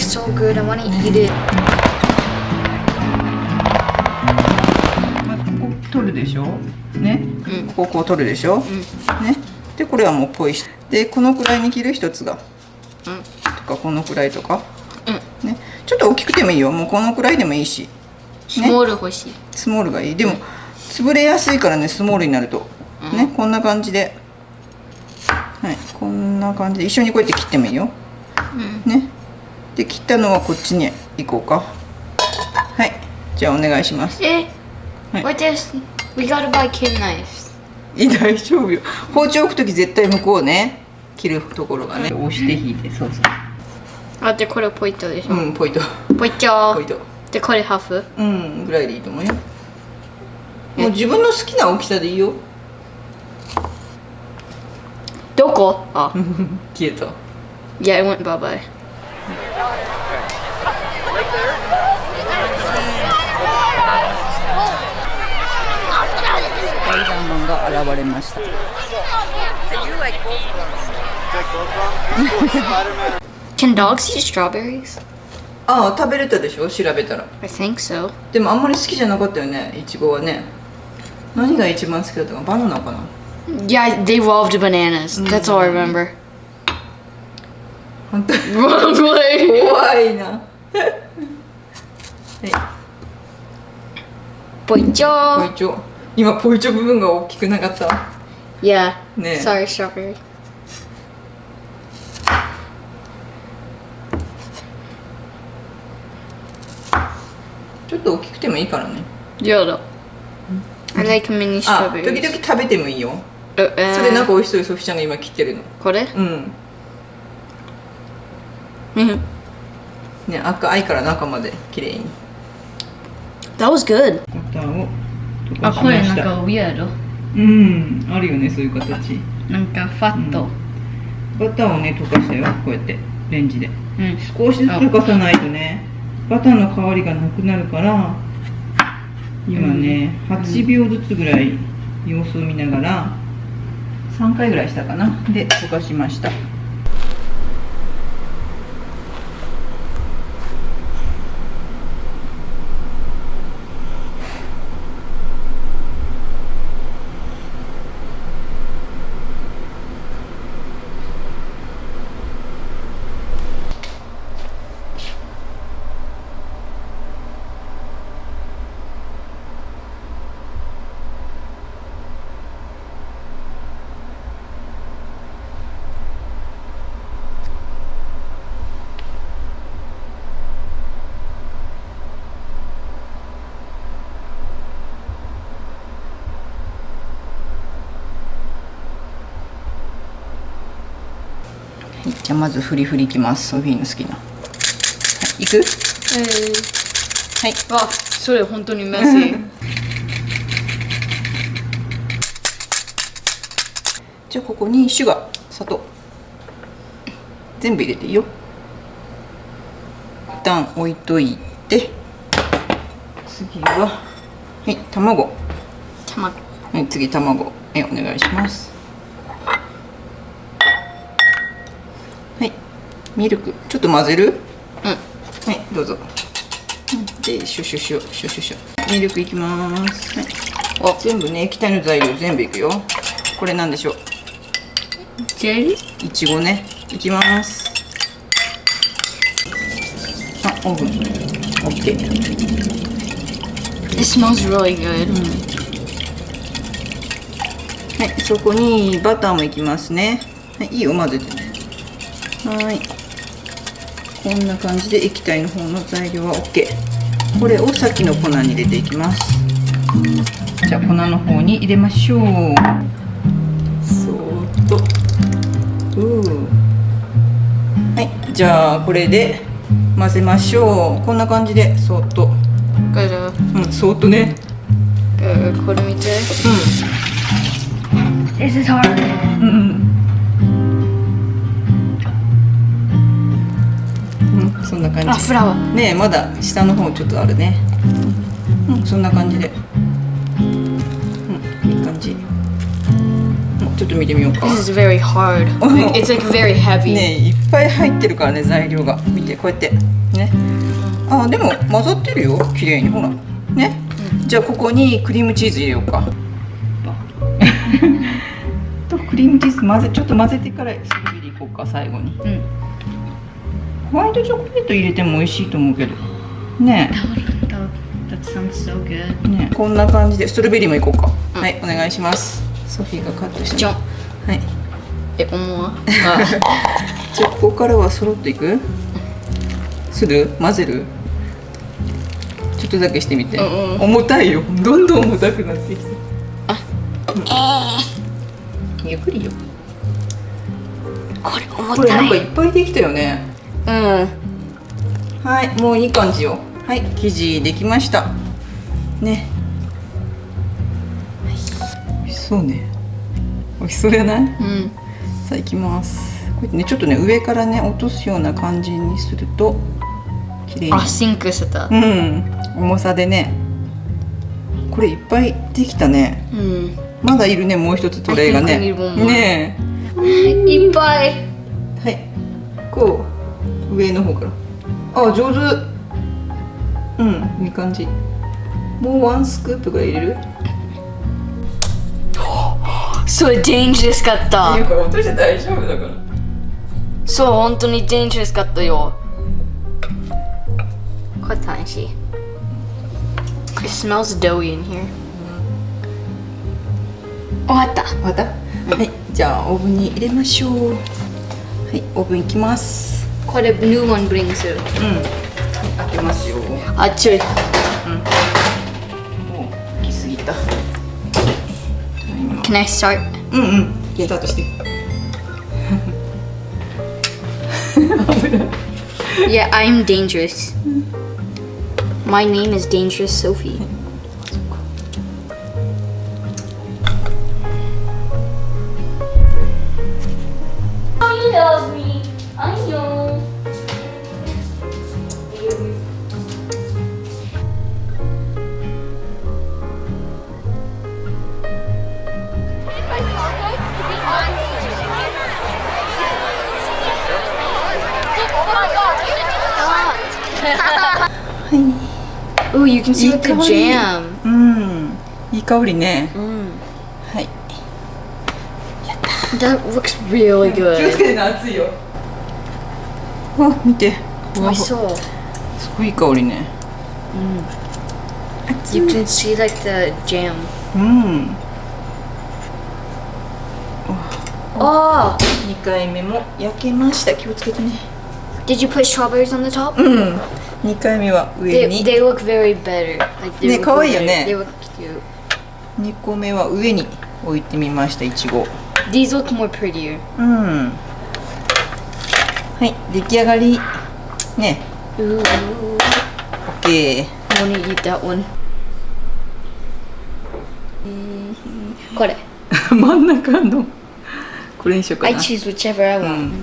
looks so good. I want to eat it. まずここ取るでしょね、うんここ取るでしょ、うんね、でこれはもうポイしでこのくらいに切る一つが、うんとかこのくらいとか、うんね、ちょっと大きくてもいいよ。もうこのくらいでもいいし、スモール欲しい。スモールがいい。でも潰れやすいからね、スモールになると、ね、こんな感じで、はい、こんな感じで一緒にこうやって切ってもいいよ、ね。で切ったのはこっちに行こうか。はい、じゃあお願いします。え、はい、 what is we gotta buy kid knives. いい、大丈夫よ。包丁置くとき絶対向こうね、切るところがね、押して引いて、そうそう。あ、でこれポイントでしょ。うん、ポイント。ポイント。ポイント。でこれハーフ。うん、ぐらいでいいと思うよ。もう自分の好きな大きさでいいよ。どこ？あ、消えた。yeah, I went bye bye. スパイダーマンが現れました。Can dogs eat strawberries? ああ、食べれたでしょ、調べたら。 I think so. でもあんまり好きじゃなかったよね、いちごはね。何が一番好きだったか、バナナかな。 Yeah, they loved bananas. That's all I remember. 本当に Wrong way. 怖いな。はい、ポイチポョイチョ。今ポイチョ部分が大きくなかった。 Yeah. ねえ。 Sorry, strawberry. ちょっと大きくてもいいからね。 Yeah. I like mini あ、時 strawberries. 々食べてもいいよ。そ Uh, れなんか美味しそうよ、ソフィちゃんが今切ってるの。これ？うん。Mhm. ね、赤いから中まで綺麗に。 That was good. バターを溶あ、かしこれなんました。か weird. うん、あるよね、そういう形。なんかファット。バターをね、溶かしたよ、こうやってレンジで。うん。少しずつ溶かさないとね、バターの香りがなくなるから、今ね、8秒ずつぐらい様子を見ながら、3回ぐらいしたかな。で、溶かしました。はい、じゃあまずフリフリいきます。ソフィーの好きな。はい、いく？はい。あ、それ本当にメッシー。じゃあここにシュガー、砂糖全部入れていいよ。一旦置いといて、次ははい卵。卵。はい、次卵。はい、お願いします。はい、ミルクちょっと混ぜる？うん。はい、どうぞ。で、シュシュシュシュシュシュ。ミルクいきます。はい。お、全部ね、液体の材料全部いくよ。これなんでしょう。ジェリー？いちごね。いきます。あ、オーブン。オッケー。It smells really good. はい、そこにバターもいきますね。はい、いいよ、混ぜてね。はい。こんな感じで液体の方の材料は OK。これをさっきの粉に入れていきます。じゃあ粉の方に入れましょう。そーっと。はい、じゃあこれで混ぜましょう。こんな感じでそーっと。うん、そーっとね。これ見て。This is hard. そんな感じ。あ、フラワー。ねえ、まだ下の方ちょっとあるね。そんな感じで。いい感じ。ちょっちょっと見てみようか。 This is very hard. It's like very heavy. ねいっぱい入ってるからね、材料が。見て、こうやってね。あ、でも混ざってるよ、綺麗に。ほらね、じゃあここにクリームチーズ入れようか。とクリームチーズちょっと混ぜてからストロベリーいこうか、最後に。ホワイトチョコレート入れても美味しいと思うけどね。 That sounds so good. ね、こんな感じでストロベリーもいこうか。はい、お願いします。ソフィーがカットして。 Jump. はい。 One more. じゃあここからは揃っていく？する？混ぜる？ちょっとだけしてみて。重たいよ。どんどん重たくなってきて。ゆっくりよ。これなんかいっぱいできたよね。はい、もういい感じよ。はい、生地できましたね。美味しそうね。美味しそうじゃない？さあいきます。こうやってね、ちょっとね、上からね落とすような感じにすると綺麗に。シンクしてた。重さでね。これいっぱいできたね。まだいるね、もう一つトレイがね。ねえ。いっぱい。はい。こう上の方から。あ、上手。いい感じ。もうワンスクープぐらい入れる？So dangerous かった。これ落として大丈夫だから。そう、本当に dangerous かったよ。これ楽しい。It smells doughy in here. 終わった。終わった？はい。じゃあオーブンに入れましょう。はい、オーブンいきます。これ new one brings you。開けますよ。熱い。もう来すぎた。Can I start? スタートして。Yeah, I'm dangerous. My name is Dangerous Sophie. You love me. I know. Ooh, you can see with the jam. いい香りね。はい。 That looks really 気をつ good. けてね、熱いよ。わ、見て。I saw. すごいいい香りね。You can see like the jam. Oh, 2回目も焼けました。気をつけてね。 did you put strawberries on the top? 2回目は上 They, に。 they look very better. Like they ね、 look 可愛いよ very- ね。 They look cute. 2個目は上に置いてみました、いちご。 These look more prettier. はい、出来上がり。ね、Ooh, OK。 I want to eat that one. これ。真ん中の。これにしようか I な。 choose whichever I want. はい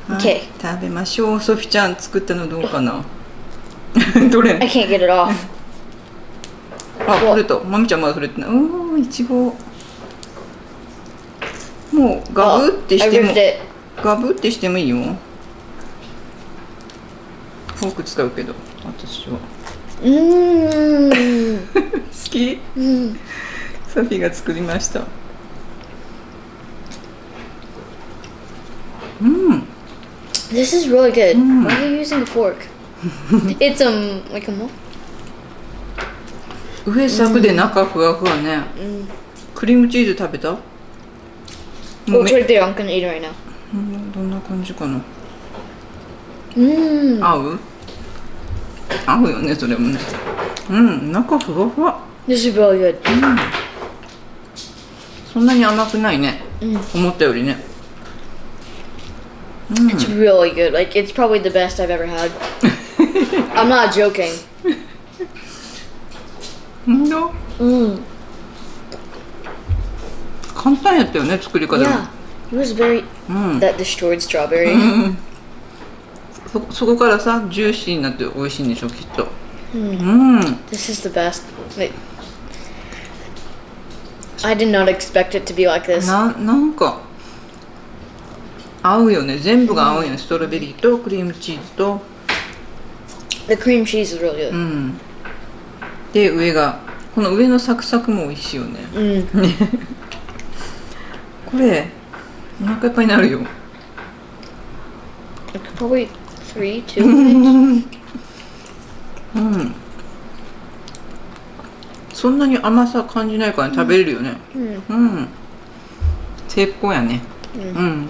Okay. 食べましょう。ソフィちゃん作ったのどうかな。どれ I can't get it off. あ、取れた。まみちゃんまだ取れてない。いちご。もうガブってし I ても ripped it. ガブってしてもいいよ。フォーク使うけど、私は。Mmm. 好き？ソフィが作りました。This is really good. Why are you using a fork? It's like a muff. 上サクで中ふわふわね。クリームチーズ食べた？ Oh, it's right there. I'm gonna eat it right now. どんな感じかな。 Mmm. 合う？合うよね、それもね。中ふわふわ。 This is really good. そんなに甘くないね。思ったよりね。It's really good. Like it's probably the best I've ever had. I'm not joking. どう？簡単やったよね、作り方も。 Yeah. It was very that destroyed strawberry. そこからさ、ジューシーになって美味しいんでしょ、きっと。This is the best. Like, I did not expect it to be like this. なんか合うよね。全部が合うよね。ストロベリーとクリームチーズと、 The cream cheese is really う good. ん、で上がこの上のサクサクも美味しいよね。これお腹いっぱいになるよ。Like probably 3, 2. うん。そんなに甘さ感じないから食べれるよね。うん。成功やね。うん。